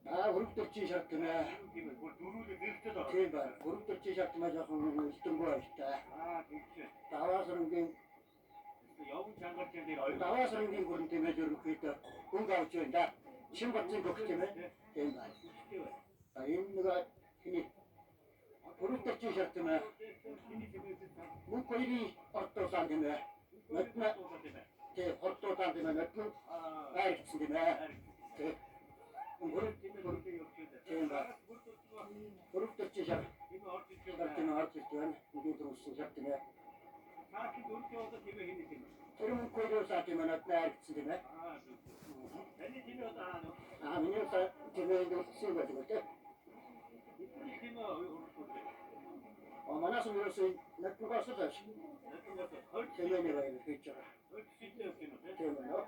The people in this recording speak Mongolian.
Өрөвдөрчийн шатна. Тийм ба. Өрөвдөрчийн шатна жоохон илтэнгүй байжтай. Даваасрынгийн явын чангарч дээр даваасрынгийн гүрэн тэмээд ерөнхийдөө гүнг авч байна да. Шинбатцын гөх тийм ээ. Тийм ба. Энэ нэг хиний өрөвдөрчийн шатна. Мөн хоёрын ортосан тийм ээ. Мэднэ. Тийм ортосан тийм ээ. Мэднэ. Айрцсан тийм ээ. Тийм. Өрөвдөрчийн шат. Энэ орчиж байна. Үгүй дөрөвсөн шат тийм ээ. Сааки дөрөвдөө одоо тийм ээ хийнэ тийм ээ. Тэрэн койроо саа тийм ээ айрцсан тийм ээ. Таны тийм ээ одоо миний саа тийм ээ дөрөвсөн байдаг тийм. Тийм ээ. Манаас нь юусэн нэгтгэж байна. Тийм ээ нэр хийж байгаа. Тийм ээ.